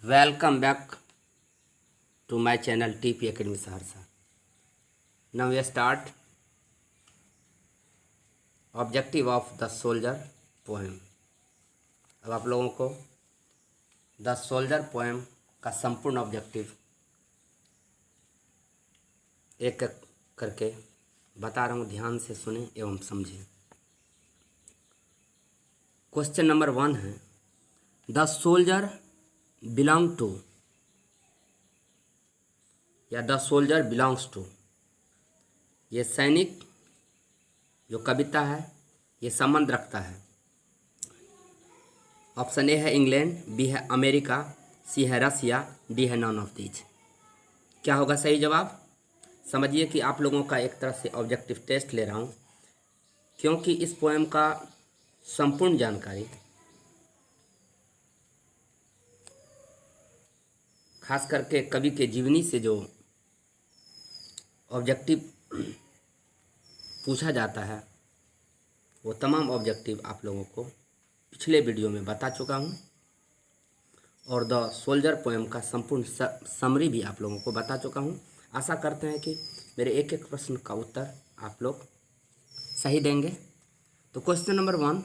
Welcome back to my channel TP Academy Saharsa. Now we start objective of the soldier poem. अब आप लोगों को the soldier poem का संपूर्ण objective एक एक करके बता रहा हूँ, ध्यान से सुने एवं समझें। क्वेश्चन नंबर 1 है, द सोल्जर बिलोंग टू या द सोल्जर बिलोंग्स टू, ये सैनिक जो कविता है ये संबंध रखता है। ऑप्शन ए है इंग्लैंड, बी है अमेरिका, सी है रसिया, डी है नॉन ऑफ दीज। क्या होगा सही जवाब? समझिए कि आप लोगों का एक तरह से ऑब्जेक्टिव टेस्ट ले रहा हूँ, क्योंकि इस पोएम का संपूर्ण जानकारी खास करके कवि के जीवनी से जो ऑब्जेक्टिव पूछा जाता है वो तमाम ऑब्जेक्टिव आप लोगों को पिछले वीडियो में बता चुका हूँ, और द सोल्जर पोएम का संपूर्ण समरी भी आप लोगों को बता चुका हूँ। आशा करते हैं कि मेरे एक एक प्रश्न का उत्तर आप लोग सही देंगे। तो क्वेश्चन नंबर 1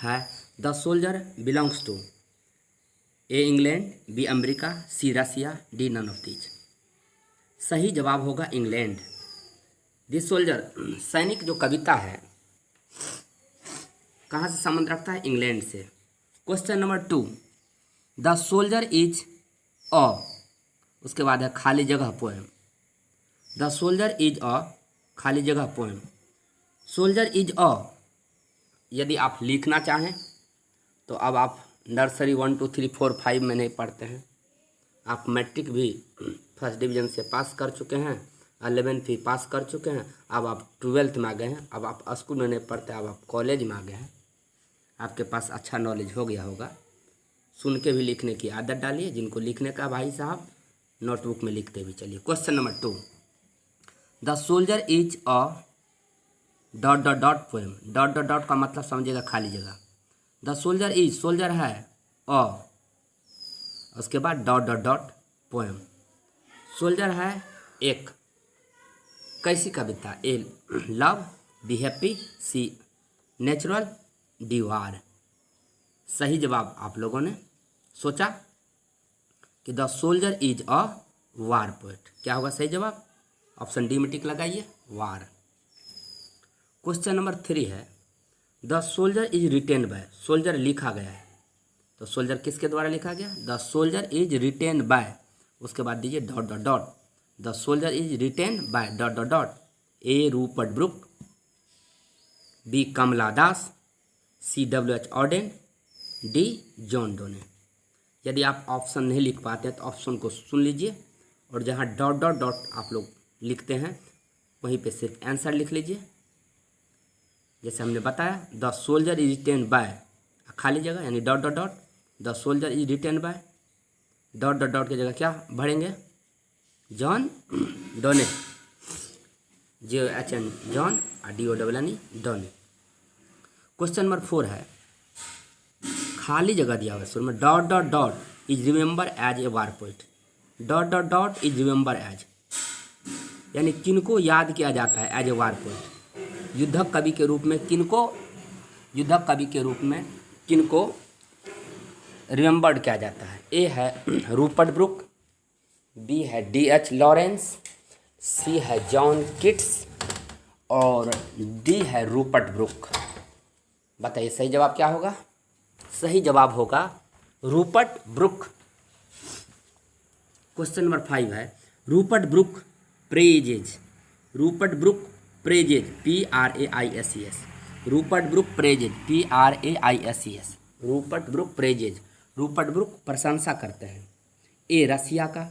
है, the soldier belongs to, A England, B America, C Russia, D none of these. सही जवाब होगा इंग्लैंड। द सोल्जर, सैनिक जो कविता है कहाँ से संबंध रखता है? इंग्लैंड से। Question number 2, the soldier is अ, उसके बाद है खाली जगह पोएम। द सोल्जर इज अ खाली जगह पोएम। सोल्जर इज अ, यदि आप लिखना चाहें तो अब आप नर्सरी 1 2 3 4 5 में नहीं पढ़ते हैं, आप मैट्रिक भी फर्स्ट डिवीज़न से पास कर चुके हैं, 11th भी पास कर चुके हैं, अब आप 12th में आ गए हैं, अब आप स्कूल में नहीं पढ़ते, अब आप कॉलेज में आ गए हैं, आपके पास अच्छा नॉलेज हो गया होगा। सुन के भी लिखने की आदत डालिए, जिनको लिखने का भाई साहब नोटबुक में लिखते भी चलिए। Question number 2, the soldier is a dot dot dot poem. Dot dot dot का मतलब समझिएगा खाली जगह। द सोल्जर इज, सोल्जर है अ, उसके बाद dot dot dot poem. Soldier है एक कैसी कविता? A love, B happy, C natural, D war. सही जवाब आप लोगों ने सोचा कि the soldier is a war poet. क्या होगा सही जवाब? ऑप्शन डी में टिक लगाइए, वार। क्वेश्चन नंबर 3 है, the soldier is written by. Soldier लिखा गया है, तो सोल्जर किसके द्वारा लिखा गया? The soldier is written by, उसके बाद दीजिए dot dot dot. The soldier is written by dot dot dot, A Rupert Brooke, B Kamala Das, C WH Auden, D John Donne. यदि आप ऑप्शन नहीं लिख पाते हैं तो ऑप्शन को सुन लीजिए, और जहाँ डॉट डॉट डॉट आप लोग लिखते हैं वहीं पे सिर्फ आंसर लिख लीजिए। जैसे हमने बताया, the soldier is written by खाली जगह यानी dot dot dot, the soldier is written by dot dot dot की जगह क्या भरेंगे? जॉन डोने, JOHN जॉन और DONE डोने। क्वेश्चन नंबर 4 है, खाली जगह दिया हुआ है शुरू में, dot dot dot is remember as a war poet. Dot dot dot is remember as, यानी किनको याद किया जाता है एज ए वार पोइट? युद्धक कवि के रूप में किनको, युद्धक कवि के रूप में किनको रिमेंबर्ड किया जाता है? ए है रूपर्ट ब्रुक, बी है DH लॉरेंस, सी है जॉन किट्स, और डी है रूपर्ट ब्रुक। बताइए सही जवाब क्या होगा? सही जवाब होगा रूपर्ट ब्रुक। क्वेश्चन नंबर 5 है, Rupert Brooke praises. Rupert Brooke praises, PRAISES। Rupert Brooke praises, PRAISES। Rupert Brooke praises, Rupert Brooke प्रशंसा करते हैं। ए रसिया का,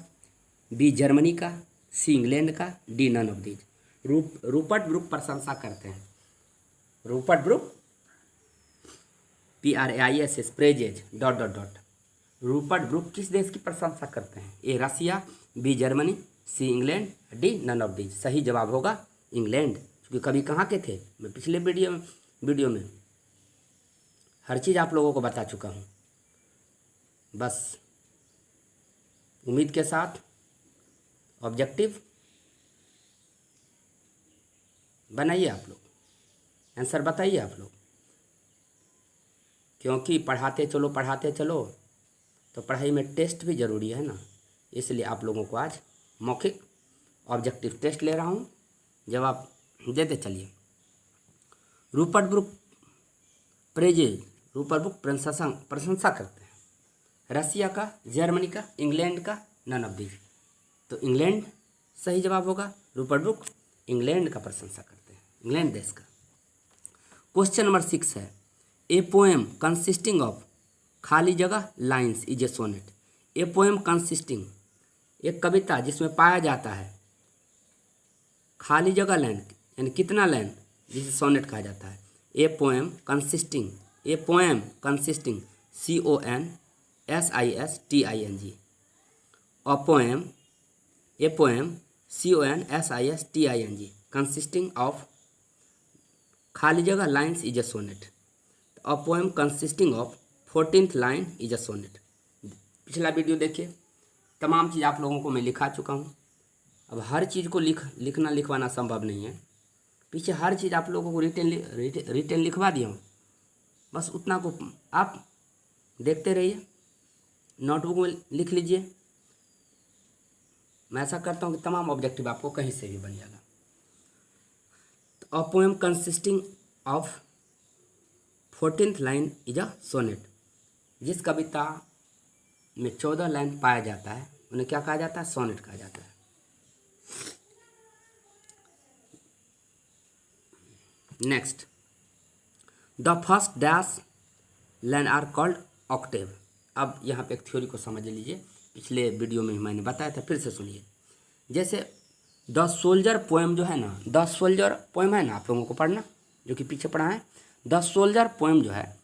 बी जर्मनी का, सी इंग्लैंड का, D none of these. Rupert Brooke प्रशंसा करते हैं। Rupert Brooke PRAISES praises dot dot dot. Rupert Brooke किस देश की प्रशंसा करते हैं? A Russia, B Germany, C England, D none of these. सही जवाब होगा इंग्लैंड, क्योंकि कभी कहाँ के थे मैं पिछले वीडियो में हर चीज़ आप लोगों को बता चुका हूँ। बस उम्मीद के साथ ऑब्जेक्टिव बनाइए आप लोग, आंसर बताइए आप लोग, क्योंकि पढ़ाते चलो तो पढ़ाई में टेस्ट भी ज़रूरी है ना, इसलिए आप लोगों को आज मौखिक ऑब्जेक्टिव टेस्ट ले रहा हूँ, जवाब देते चलिए। Rupert Brooke praises, Rupert Brooke प्रशंसा करते हैं, रसिया का, जर्मनी का, इंग्लैंड का, नन ऑफ दीज। तो इंग्लैंड सही जवाब होगा। रूपर्ट ब्रुक इंग्लैंड का प्रशंसा करते हैं, इंग्लैंड देश का। क्वेश्चन नंबर 6 है, ए पोएम कंसिस्टिंग ऑफ, खाली जगह lines is a sonnet. A poem consisting, एक कविता जिसमें पाया जाता है खाली जगह लाइन, यानी कितना लाइन, जिसे सोनेट कहा जाता है। A poem consisting, a poem consisting, CONSISTING, a poem, a poem CONSISTING, consisting of, खाली जगह lines is a sonnet. A poem consisting of 14th line is a sonnet. पिछला वीडियो देखिए, तमाम चीज़ आप लोगों को मैं लिखा चुका हूँ। अब हर चीज़ को लिखवाना संभव नहीं है, पीछे हर चीज़ आप लोगों को रिटेन लिखवा दिया हूँ, बस उतना को आप देखते रहिए, नोटबुक में लिख लीजिए। मैं ऐसा करता हूँ कि तमाम ऑब्जेक्टिव आपको कहीं से भी बन जाएगा। तो a poem consisting of 14th line is a sonnet, जिस कविता में 14 लाइन पाया जाता है उन्हें क्या कहा जाता है, सोनेट कहा जाता है। Next, the first dash line are called octave. अब यहाँ पे एक थ्योरी को समझ लीजिए, पिछले वीडियो में मैंने बताया था, फिर से सुनिए। जैसे द सोल्जर पोएम जो है ना, द सोल्जर पोएम है ना, आप लोगों को पढ़ना, जो कि पीछे पढ़ा है। द सोल्जर पोएम जो है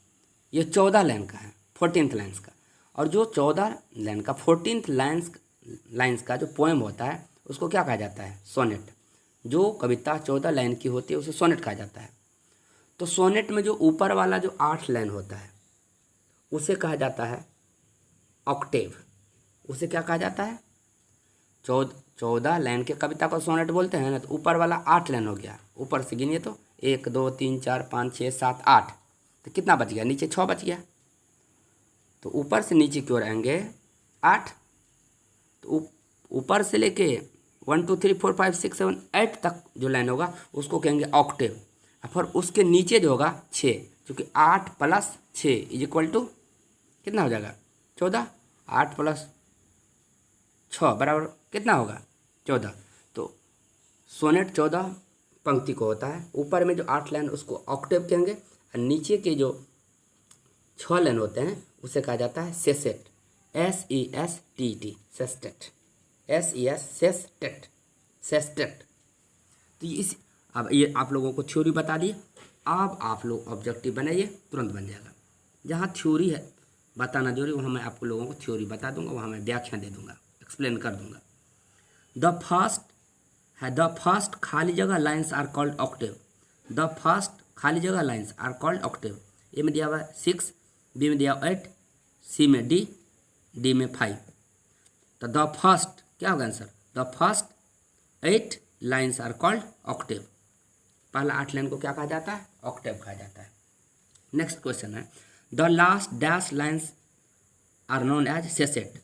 ये 14 लाइन का है, 14th लाइन्स का। और जो 14 लाइन का 14th लाइन्स का जो पोएम होता है उसको क्या कहा जाता है, सोनेट। जो कविता 14 लाइन की होती है उसे सोनेट कहा जाता है। तो सोनेट में जो ऊपर वाला जो 8 लाइन होता है उसे कहा जाता है ऑक्टेव। उसे क्या कहा जाता है, 14 लाइन के कविता को सोनेट बोलते हैं ना। तो ऊपर वाला 8 लाइन हो गया, ऊपर से गिनिए तो 1 2 3 4 5 6 7 8, तो कितना बच गया, नीचे 6 बच गया। तो ऊपर से नीचे की ओर आएंगे 8, तो ऊपर से लेके 1 2 3 4 5 6 7 8 तक जो लाइन होगा उसको कहेंगे ऑक्टेव। फिर उसके नीचे जो होगा 6, क्योंकि 8 + 6 इज इक्वल टू कितना हो जाएगा, 14। 8 + 6 बराबर कितना होगा, 14। तो सोनेट 14 पंक्ति को होता है। ऊपर में जो 8 लाइन उसको ऑक्टेव कहेंगे, और नीचे के जो 6 लाइन होते हैं उसे कहा जाता है सेसेट, SESTET, sestet, SES sestet, sestet. तो इस, अब ये आप लोगों को थ्योरी बता दी, अब आप लोग ऑब्जेक्टिव बनाइए, तुरंत बन जाएगा। जहाँ थ्योरी है बताना जरूरी, वहाँ मैं आपको लोगों को थ्योरी बता दूंगा, वहाँ मैं व्याख्या दे दूंगा, एक्सप्लेन कर दूंगा। द फर्स्ट खाली जगह lines are called octave. The first खाली जगह lines are called octave. A में दिया हुआ 6, बी में दिया 8, सी में D, डी में 5। तो द फर्स्ट क्या होगा answer, the first 8 lines are called octave. पहला 8 लाइन को क्या कहा जाता है, ऑक्टेव कहा जाता है। नेक्स्ट क्वेश्चन है, the last dash lines are known as sestet.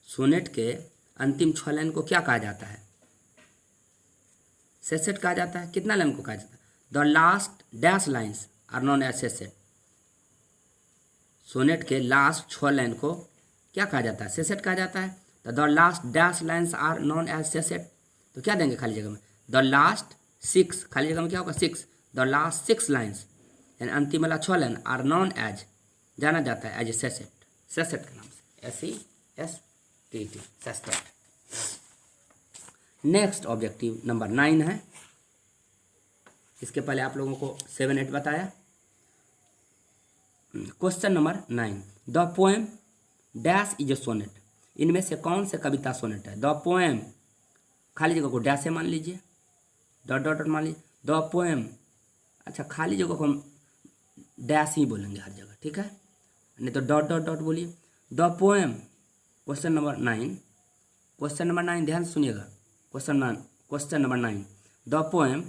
Sonnet के अंतिम 6 लाइन को क्या कहा जाता है, सेसेट कहा जाता है। कितना लाइन को कहा जाता है, the last dash lines are known as sestet. Sonnet के लास्ट 6 लाइन को क्या कहा जाता है, सेसेट कहा जाता है। तो the last dash lines are known as sestet, तो क्या देंगे खाली जगह में, द लास्ट 6, खाली जगह में क्या होगा 6, द लास्ट 6 लाइन्स, यानी अंतिम वाला 6 लाइन आर नोन एज, जाना जाता है एज ए सेसेट, सेसेट के नाम से, SESTET, sestet. Next objective number 9 है। इसके पहले आप लोगों को 7 8 बताया। Question number 9, the poem dash is a sonnet. इनमें से कौन से कविता सोनेट है। द पोएम, खाली जगह को डैश से मान लीजिए, डॉट डॉट मान लीजिए, द पोएम। अच्छा, खाली जगह को हम डैश ही बोलेंगे हर जगह, ठीक है, नहीं तो डॉट डॉट डॉट बोलिए। The poem, question number 9, question number 9 ध्यान से सुनिएगा। Question number 9, the poem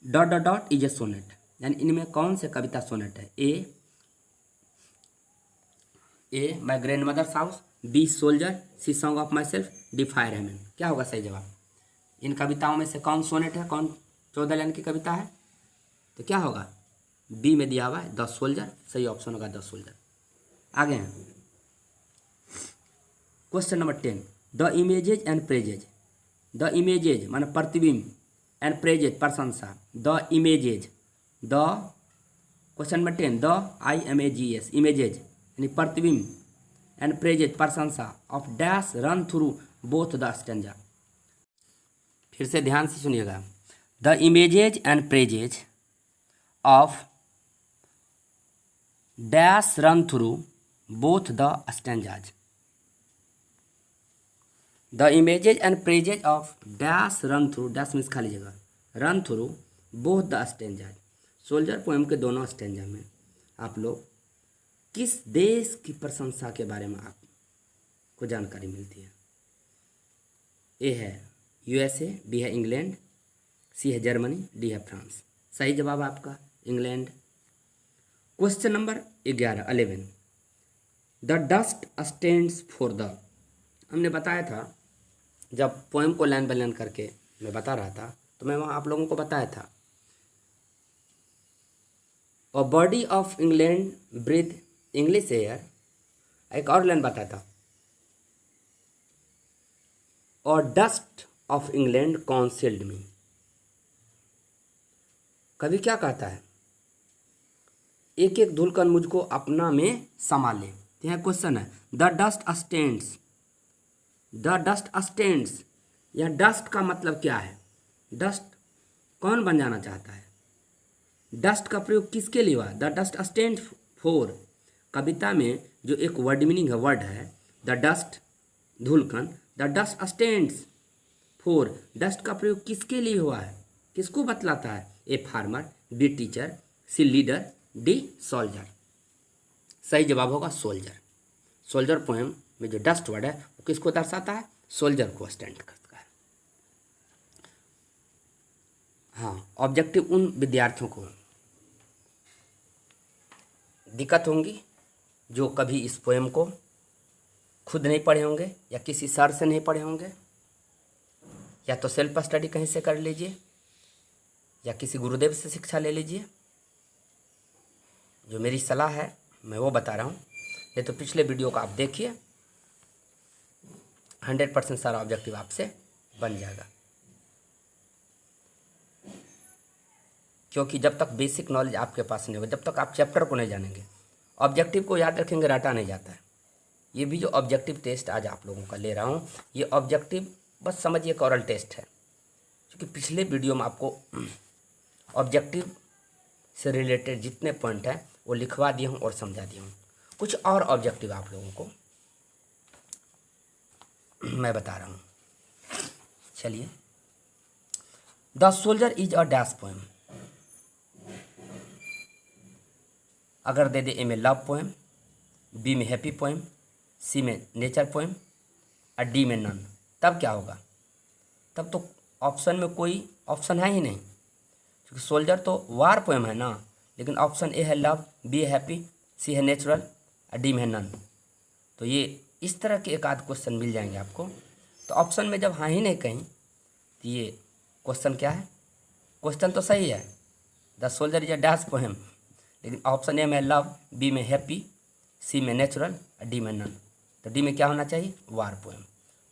dot dot dot is a sonnet, यानी इनमें कौन से कविता सोनेट है? A my grandmother's house, B soldier, C song of myself, D fire hymn. क्या होगा सही जवाब? इन कविताओं में से कौन सोनेट है, कौन 14 लाइन की कविता है? तो क्या होगा? बी में दिया हुआ है द सोल्जर, सही ऑप्शन होगा द सोल्जर। आगे हैं question number 10, the images and praises. The images माने प्रतिबिंब, एंड प्रेजेज प्रशंसा। The images, the question number 10, the IMAGES images यानी प्रतिबिंब, एंड प्रेजेज प्रशंसा of dash run through both the stanza. फिर से ध्यान से सुनिएगा। The images and praises of dash run through both the stanzas. The images and praises of dash run through, dash means खाली जगह, run through both the stanzas. Soldier poem के दोनों stanza में आप लोग किस देश की प्रशंसा के बारे में आपको जानकारी मिलती है? ए है USA, बी है इंग्लैंड, सी है जर्मनी, डी है फ्रांस। सही जवाब आपका England. Question number 11 the dust stands for the. हमने बताया था, जब पोएम को लाइन बाय लाइन करके मैं बता रहा था तो मैं वहाँ आप लोगों को बताया था, a body of England breath English air. एक और लाइन बताया था, और dust of England concealed me. कभी क्या कहता है? एक एक धुलकन मुझको अपना में समा ले। यह क्वेश्चन है, the dust stands, the dust stands, यह डस्ट का मतलब क्या है? डस्ट कौन बन जाना चाहता है? डस्ट का प्रयोग किसके लिए हुआ? The dust stands for. कविता में जो एक वर्ड मीनिंग है, वर्ड है द डस्ट, धुलकन, the dust stands for. Dust का प्रयोग किसके लिए हुआ है? किसको बतलाता है? A farmer, B teacher, C leader, D soldier. सही जवाब होगा सोल्जर। सोल्जर पोएम में जो डस्ट वर्ड है वो किसको दर्शाता है? सोल्जर को स्टैंड करता है। हाँ, ऑब्जेक्टिव उन विद्यार्थियों को दिक्कत होंगी जो कभी इस पोएम को खुद नहीं पढ़े होंगे या किसी सर से नहीं पढ़े होंगे, या तो सेल्फ स्टडी कहीं से कर लीजिए या किसी गुरुदेव से शिक्षा ले लीजिए। जो मेरी सलाह है मैं वो बता रहा हूँ, नहीं तो पिछले वीडियो को आप देखिए, 100% सारा ऑब्जेक्टिव आपसे बन जाएगा। क्योंकि जब तक बेसिक नॉलेज आपके पास नहीं होगा, जब तक आप चैप्टर को नहीं जानेंगे, ऑब्जेक्टिव को याद रखेंगे रटा नहीं जाता है। ये भी जो ऑब्जेक्टिव टेस्ट आज आप लोगों का ले रहा हूँ, ये ऑब्जेक्टिव बस समझिए एक ओरल टेस्ट है, क्योंकि पिछले वीडियो में आपको ऑब्जेक्टिव से रिलेटेड जितने पॉइंट हैं वो लिखवा दिया हूँ और समझा दिया हूँ। कुछ और ऑब्जेक्टिव आप लोगों को मैं बता रहा हूँ। चलिए, the soldier is a dash poem. अगर दे दे ए में लव पोएम, बी में हैप्पी पोएम, सी में नेचर पोएम और डी में नन, तब क्या होगा? तब तो ऑप्शन में कोई ऑप्शन है ही नहीं, क्योंकि सोल्जर तो वार पोएम है ना। लेकिन ऑप्शन ए है लव, बी है हैप्पी, सी है नेचुरल और डी में है नन। तो ये इस तरह के एक आध क्वेश्चन मिल जाएंगे आपको। तो ऑप्शन में जब हाँ ही नहीं कहीं तो ये क्वेश्चन क्या है? क्वेश्चन तो सही है, the soldier is a dash poem, लेकिन ऑप्शन ए में लव, बी में हैप्पी, सी में नेचुरल और डी में नन। तो डी में क्या होना चाहिए? वार पोएम।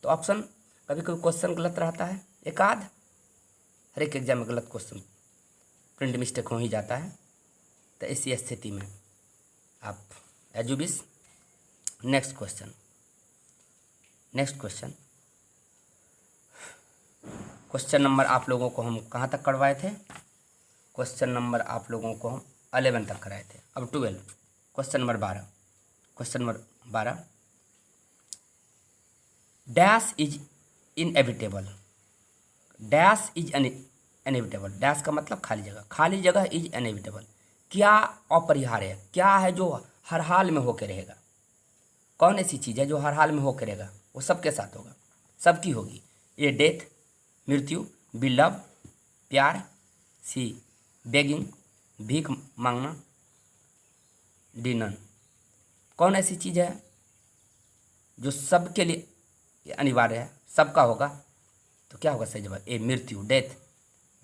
तो ऑप्शन कभी कभी क्वेश्चन गलत रहता है, एक आध, हर एक एग्जाम में गलत क्वेश्चन, प्रिंट मिस्टेक हो ही जाता है। तो इसी स्थिति में आप एजुबिस। नेक्स्ट क्वेश्चन, क्वेश्चन नंबर आप लोगों को हम कहाँ तक करवाए थे? क्वेश्चन नंबर आप लोगों को हम 11 तक कराए थे। अब 12, question number 12, dash is inevitable. Dash is inevitable, dash का मतलब खाली जगह, खाली जगह इज इनएविटेबल। क्या अपरिहार्य, क्या है जो हर हाल में होके रहेगा। कौन ऐसी चीज़ है जो हर हाल में होके रहेगा? वो सबके साथ होगा, सबकी होगी। ए डेथ, मृत्यु, बी लव, प्यार, सी बेगिंग, भीख मांगना, डी नन। कौन ऐसी चीज़ है जो सबके लिए अनिवार्य है, सबका होगा? तो क्या होगा सही जवाब? ए मृत्यु, डेथ,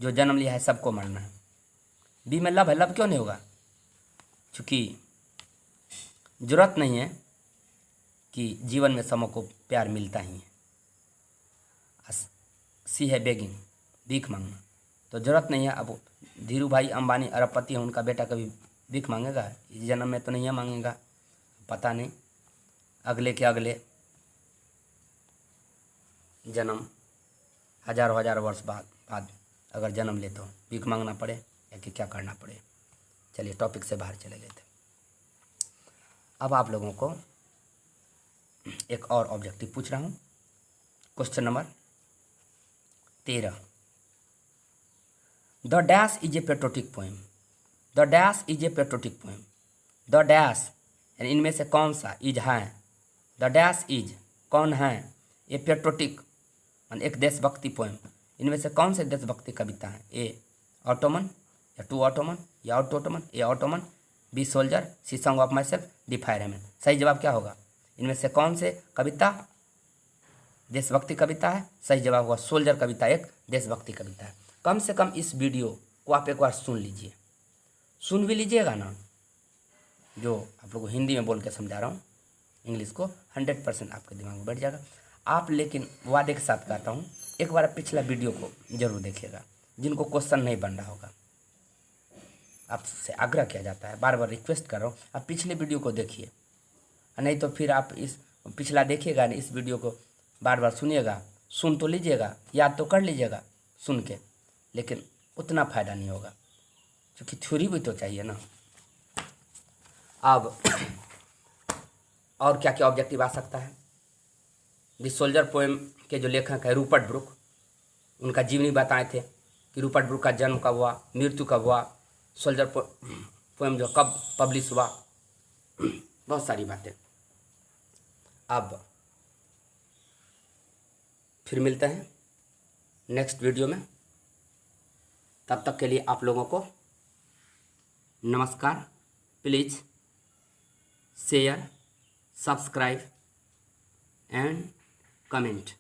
जो जन्म लिया है सबको मरना है। बी में लव है, लव क्यों नहीं होगा? क्योंकि जरूरत नहीं है कि जीवन में सबको प्यार मिलता ही है। सी है बेगिंग, भीख मांगना, तो ज़रूरत नहीं है। अब धीरू भाई अंबानी अरबपति हैं, उनका बेटा कभी भीख मांगेगा? इस जन्म में तो नहीं है मांगेगा, पता नहीं अगले के अगले जन्म हजारों हजार वर्ष बाद अगर जन्म ले तो भीख मांगना पड़े या कि क्या करना पड़े। चलिए टॉपिक से बाहर चले गए थे। अब आप लोगों को एक और ऑब्जेक्टिव पूछ रहा हूँ। Question number 13। The dash is A patriotic poem. The dash is A patriotic poem. The dash यानी इनमें से कौन सा इज है? द डैश इज कौन है? ए पेट्रोटिक यानी एक देशभक्ति पोएम। इनमें से कौन से देशभक्ति कविता है? ए ऑटोमन, या टू ऑटोमन, या out autumn, A autumn, B soldier, C song of myself, D fire hymn. सही जवाब क्या होगा? इनमें से कौन से कविता देशभक्ति कविता है? सही जवाब होगा सोल्जर कविता एक देशभक्ति कविता है। कम से कम इस वीडियो को आप एक बार सुन लीजिए, सुन भी लीजिएगा ना। जो आप लोगों को हिंदी में बोल के समझा रहा हूँ, इंग्लिश को 100% आपके दिमाग में बैठ जाएगा। आप लेकिन वादे के साथ कहता हूँ, एक बार पिछला वीडियो को जरूर देखिएगा। जिनको क्वेश्चन नहीं बन रहा होगा, आपसे आग्रह किया जाता है, बार बार रिक्वेस्ट कर रहा हूँ, आप पिछले वीडियो को देखिए। नहीं तो फिर आप इस पिछला देखिएगा नहीं, इस वीडियो को बार बार सुनिएगा, सुन तो लीजिएगा, याद तो कर लीजिएगा सुन के, लेकिन उतना फ़ायदा नहीं होगा, क्योंकि थ्योरी भी तो चाहिए ना। अब और क्या क्या ऑब्जेक्टिव आ सकता है? द सोल्जर पोएम के जो लेखक है रूपर्ट ब्रुक, उनका जीवनी बताए थे कि रूपर्ट ब्रुक का जन्म कब हुआ, मृत्यु कब हुआ, सोल्जर पोएम जो कब पब्लिश हुआ, बहुत सारी बातें। अब फिर मिलते हैं नेक्स्ट वीडियो में। तब तक के लिए आप लोगों को नमस्कार। Please share, subscribe and comment.